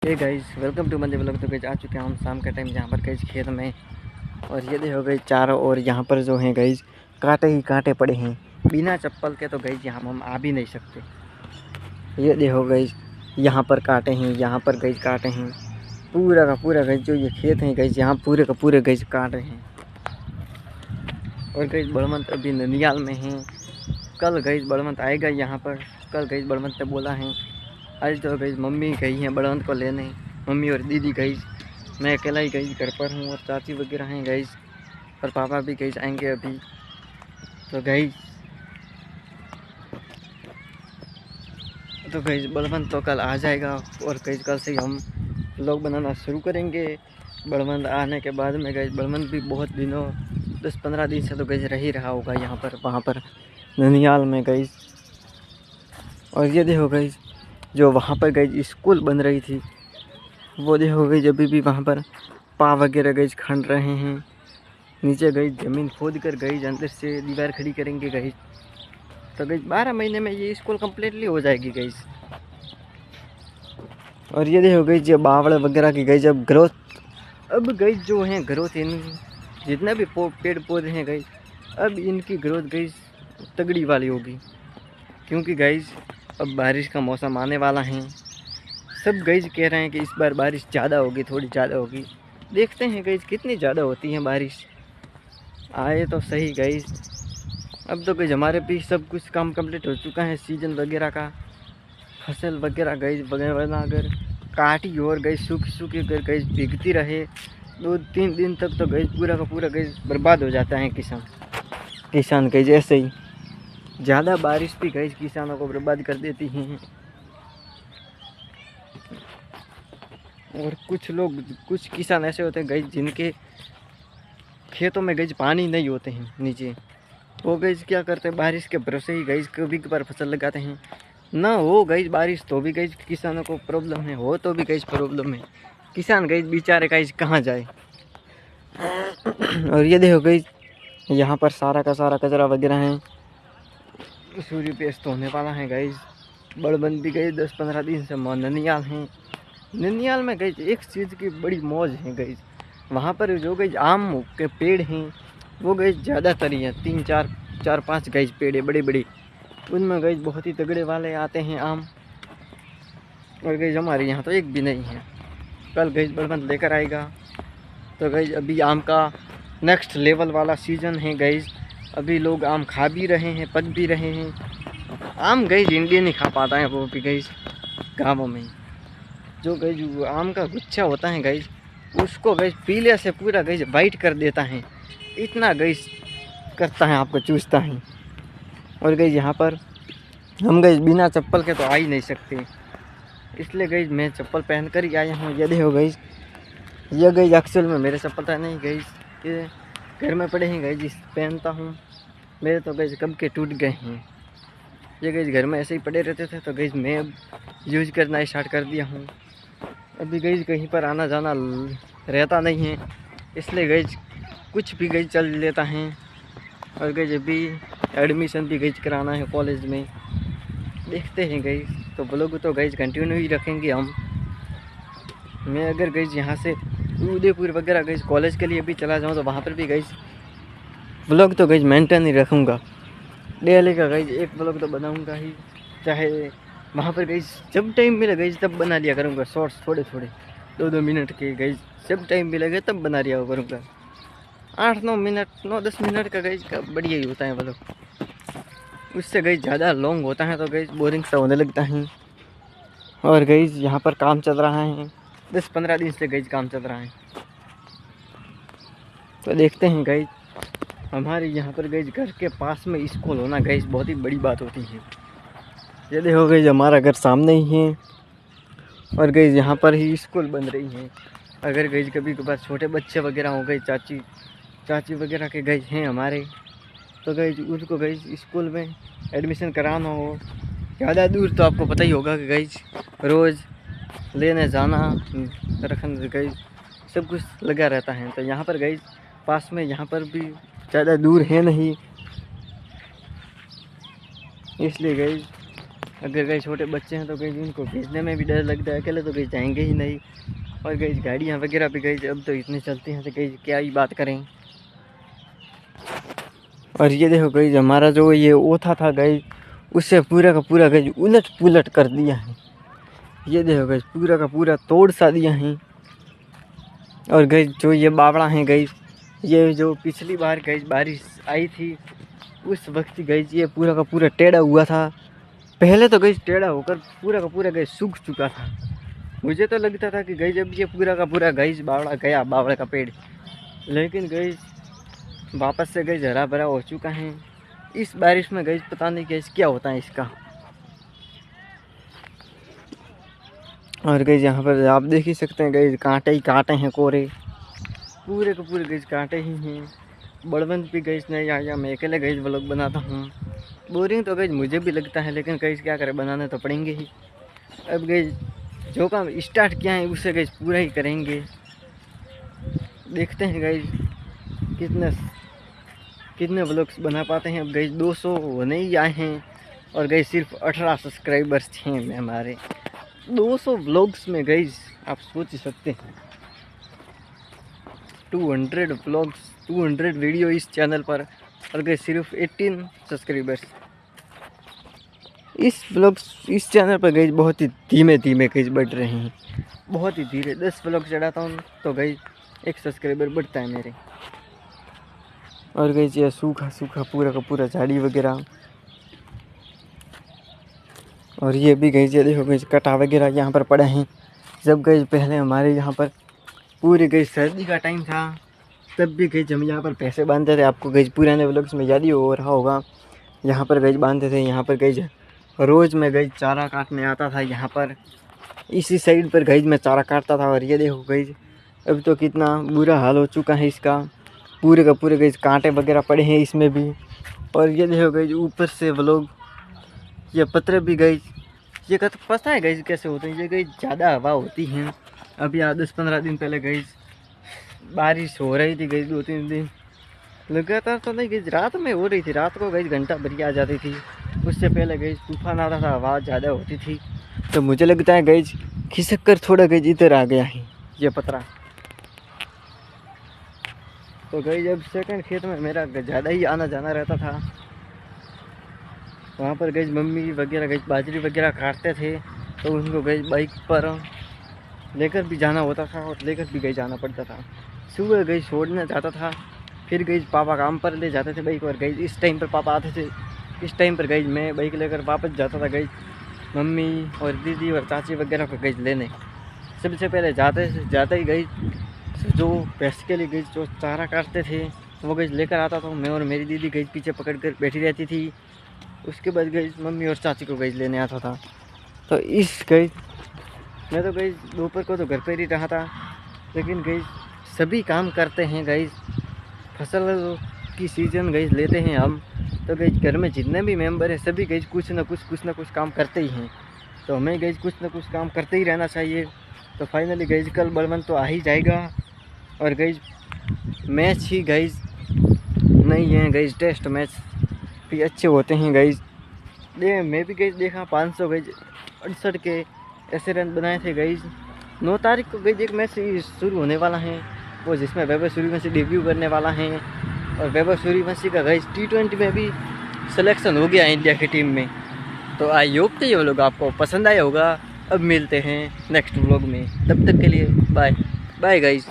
Hey guys, welcome to मंदिर blog. तो guys आ चुके हैं हम शाम के टाइम यहाँ पर गाइस खेत में। और ये देखो गाइस चारों ओर यहाँ पर जो हैं गाइस कांटे ही कांटे पड़े हैं। बिना चप्पल के तो गाइस यहाँ हम आ भी नहीं सकते। ये देखो गाइस यहाँ पर कांटे हैं, यहाँ पर गाइस कांटे हैं। पूरा का पूरा गाइस जो ये खेत है गाइस यहाँ पूरे का पूरे गाइस कांटे हैं। और गाइस बड़वंत अभी ननियाल में हैं। कल गाइस बड़वंत आएगा यहाँ पर। कल गाइस बड़वंत ने बोला है। आज तो गई मम्मी गई हैं बड़वंत को लेने। मम्मी और दीदी गई, मैं अकेला ही गई घर पर हूँ। और चाची वगैरह हैं गई, और पापा भी गई आएंगे अभी। तो गई बड़वंत तो कल आ जाएगा। और गई कल से हम व्लॉग बनाना शुरू करेंगे। बड़वंत आने के बाद में गई बड़वंत भी बहुत दिनों 10-15 दिन से तो गई रह ही रहा होगा यहाँ पर वहाँ पर ननियाल में गई। और ये देखो गई जो वहाँ पर गई स्कूल बन रही थी, वो देखो गई जब भी वहाँ पर पा वगैरह गई खन रहे हैं। नीचे गई ज़मीन खोद कर गई अंदर से दीवार खड़ी करेंगे गई। तो गई 12 महीने में ये स्कूल कम्प्लीटली हो जाएगी गई। और ये देखो गई जो बावड़ वगैरह की गई जब ग्रोथ अब गई जो है ग्रोथ इन जितना भी पेड़ पौधे हैं गई अब इनकी ग्रोथ गई तगड़ी वाली होगी। क्योंकि गई अब बारिश का मौसम आने वाला है। सब गईज कह रहे हैं कि इस बार बारिश ज़्यादा होगी, थोड़ी ज़्यादा होगी। देखते हैं गईज कितनी ज़्यादा होती है बारिश। आए तो सही गईज। अब तो गईज हमारे भी सब कुछ काम कंप्लीट हो चुका है सीजन वगैरह का। फसल वगैरह गईज वगैरह अगर काटी और गई सूखी अगर गईज भीगती रहे 2-3 दिन तक तो गईज पूरा का पूरा गईज बर्बाद हो जाता है किसान गईज ऐसे ही। ज़्यादा बारिश भी गईज किसानों को बर्बाद कर देती हैं। और कुछ किसान ऐसे होते हैं गई जिनके खेतों में गई पानी नहीं होते हैं नीचे। वो गई क्या करते हैं बारिश के भरोसे ही गई कभी कभार फसल लगाते हैं। ना हो गई बारिश तो भी गई किसानों को प्रॉब्लम है, हो तो भी गई प्रॉब्लम है। किसान गई बेचारे गई कहाँ जाए। और ये देखो गई यहाँ पर सारा का सारा कचरा वगैरह है। सूर्य पे अस्त होने वाला है गई। बड़बंद भी गई 10-15 दिन से ननियाल हैं। ननियाल में गई एक चीज़ की बड़ी मौज है गई। वहाँ पर जो गई आम के पेड़ हैं वो गई ज़्यादातर ही हैं। 3-4-5 गई पेड़ है बड़े बड़े। उनमें गई बहुत ही तगड़े वाले आते हैं आम। और गई हमारे यहाँ तो एक भी नहीं है। कल गई बड़बंद लेकर आएगा। तो गई अभी आम का नेक्स्ट लेवल वाला सीज़न है गई। अभी लोग आम खा भी रहे हैं, पक भी रहे हैं। आम गई इंडियन ही खा पाता है वो भी गई गाँवों में। जो गई जो आम का गुच्छा होता है गई उसको गई पीले से पूरा गई वाइट कर देता है। इतना गई करता है आपको चूसता है। और गई यहाँ पर हम गई बिना चप्पल के तो आ ही नहीं सकते, इसलिए गई मैं चप्पल पहन कर ही आया हूँ। ये देखो गई ये गई एक्चुअल में मेरे चप्पल तो नहीं गई, ये घर में पड़े हैं गई जिस पहनता हूँ। मेरे तो गई कब के टूट गए हैं। ये गई घर में ऐसे ही पड़े रहते थे तो गई मैं अब यूज करना स्टार्ट कर दिया हूँ। अभी गई कहीं पर आना जाना रहता नहीं है, इसलिए गई कुछ भी गई चल लेता है। और गई अभी एडमिशन भी गई कराना है कॉलेज में। देखते हैं गई तो ब्लॉग तो गई कंटिन्यू ही रखेंगे हम। मैं अगर गई यहाँ से उदयपुर वगैरह गई कॉलेज के लिए भी चला जाऊँ तो वहाँ पर भी गई ब्लॉग तो गई मेंटेन ही रखूँगा। डेली का गई एक ब्लॉग तो बनाऊँगा ही, चाहे वहाँ पर गई जब टाइम मिले गई तब बना लिया करूँगा। शॉर्ट्स थोड़े 2-2 मिनट के गई जब टाइम मिलेगा तब बना लिया करूँगा। 8-9 मिनट 9-10 मिनट का गई का बढ़िया ही होता है ब्लॉग। उससे गई ज़्यादा लॉन्ग होता है तो गई बोरिंग सा होने लगता है। और गई यहाँ पर काम चल रहा है 10-15 दिन से गई काम चल रहा है। तो देखते हैं गई हमारे यहाँ पर गई घर के पास में स्कूल होना गई बहुत ही बड़ी बात होती है। ये देखो गई हमारा घर सामने ही है और गई यहाँ पर ही स्कूल बन रही है। अगर गई कभी कभार छोटे बच्चे वगैरह हो गए चाची वगैरह के गई हैं हमारे, तो गई उसको गई स्कूल में एडमिशन कराना हो ज़्यादा दूर तो आपको पता ही होगा कि गई रोज़ लेने जाना रखने गई सब कुछ लगा रहता है। तो यहाँ पर गई पास में यहाँ पर भी ज़्यादा दूर है नहीं, इसलिए गई अगर कहीं छोटे बच्चे हैं तो कहीं उनको भेजने में भी डर लगता है, अकेले तो कहीं जाएंगे ही नहीं। और कहीं गाड़ियाँ वगैरह भी गई अब तो इतनी चलती हैं तो कहीं क्या ही बात करें। और ये देखो गई हमारा जो ये ओथा था गई उससे पूरा का पूरा गई उलट पुलट कर दिया है। ये देखो गई पूरा का पूरा तोड़ सा दिया है। और गई जो ये बावड़ा है गई, ये जो पिछली बार गई बारिश आई थी उस वक्त गई ये पूरा का पूरा टेढ़ा हुआ था। पहले तो गई टेढ़ा होकर पूरा का पूरा गई सूख चुका था। मुझे तो लगता था कि गई जब ये पूरा का पूरा गई बावड़ा गया बावड़ा का पेड़, लेकिन गई वापस से गई हरा भरा हो चुका है। इस बारिश में गई पता नहीं गई क्या होता है इसका। और गई यहाँ पर आप देख ही सकते हैं गई कांटे ही कांटे हैं, कोरे पूरे के पूरे गई कांटे ही हैं। बड़वंत भी गई नहीं आया, मैं अकेले गई व्लॉग बनाता हूँ। बोरिंग तो गई मुझे भी लगता है, लेकिन गई क्या करें, बनाने तो पड़ेंगे ही। अब गई जो काम स्टार्ट किया है उसे गई पूरा ही करेंगे। देखते हैं गई कितने व्लॉग्स बना पाते हैं। अब गई 200 होने ही आए हैं और गई सिर्फ 18 सब्सक्राइबर्स थे हमारे। 200 व्लॉग्स में गई आप सोच ही सकते हैं 200 व्लॉग्स 200 वीडियो इस चैनल पर और गए सिर्फ 18 सब्सक्राइबर्स। इस चैनल पर गई बहुत ही धीमे धीमे गई बढ़ रहे हैं, बहुत ही धीरे। 10 व्लॉग चढ़ाता हूँ तो गई 1 सब्सक्राइबर बढ़ता है मेरे। और गई ये सूखा सूखा पूरा का पूरा झाड़ी वगैरह। और ये भी गई देखो गई कटा वगैरह यहाँ पर पड़े हैं। जब गई पहले हमारे यहाँ पर पूरी गई सर्दी का टाइम था तब भी गई हम यहाँ पर पैसे बांधते थे। आपको गई पुराने व्लॉग्स में याद ही हो रहा होगा, यहाँ पर गई बांधते थे। यहाँ पर गई रोज़ मैं गई चारा काटने आता था यहाँ पर, इसी साइड पर गई मैं चारा काटता था। और ये देखो गई अब तो कितना बुरा हाल हो चुका है इसका, पूरे का पूरे गई कांटे वगैरह पड़े हैं इसमें भी। और ये देखो गई ऊपर से व्लॉग ये पत्थर भी गई, ये पता है गई कैसे होते हैं, ये गई ज़्यादा हवा होती हैं। अभी 10-15 दिन पहले गई बारिश हो रही थी गई 2-3 दिन लगातार, तो नहीं गई रात में हो रही थी, रात को गई घंटा भर आ जाती थी। उससे पहले गई तूफान आता था, हवा ज़्यादा होती थी। तो मुझे लगता है गई खिसक कर थोड़ा गई इधर आ गया है ये पतरा। तो गई जब सेकंड खेत में मेरा ज़्यादा ही आना जाना रहता था, वहाँ पर गई मम्मी वगैरह गई बाजरी वगैरह काटते थे तो उनको गई बाइक पर लेकर भी जाना होता था और लेकर भी गई जाना पड़ता था। सुबह गई छोड़ने जाता था, फिर गई पापा काम पर ले जाते थे बाइक और गई इस टाइम पर पापा आते थे, इस टाइम पर गई मैं बाइक लेकर वापस जाता था। गई मम्मी और दीदी और चाची वगैरह को गई लेने। सबसे पहले जाते ही गई जो भैंस के लिए गई जो चारा काटते थे वो गई लेकर आता था। मैं और मेरी दीदी गई पीछे पकड़ कर बैठी रहती थी। उसके बाद गई मम्मी और चाची को गई लेने आता था। तो इस गई मैं तो गई दोपहर को तो घर पर ही रहा था, लेकिन गई सभी काम करते हैं गई, फसल की सीजन गई लेते हैं हम। तो गई घर में जितने भी मेंबर हैं सभी गई कुछ ना कुछ काम करते ही हैं। तो हमें गई कुछ ना कुछ काम करते ही रहना चाहिए। तो फाइनली गई कल बलवंत तो आ ही जाएगा और गई मैच ही गई नहीं है गई, टेस्ट मैच भी अच्छे होते हैं गई। मैं भी गई देखा 500 गई 68 के ऐसे रन बनाए थे गई। 9 तारीख को गई एक मैच शुरू होने वाला है वो, जिसमें वैभव सूर्यवंशी डेब्यू करने वाला है। और वैभव सूर्यवंशी का गई T20 में भी सिलेक्शन हो गया इंडिया की टीम में। तो आई होप तो ये व्लॉग आपको पसंद आया होगा। अब मिलते हैं नेक्स्ट व्लॉग में, तब तक के लिए बाय बाय गाइस।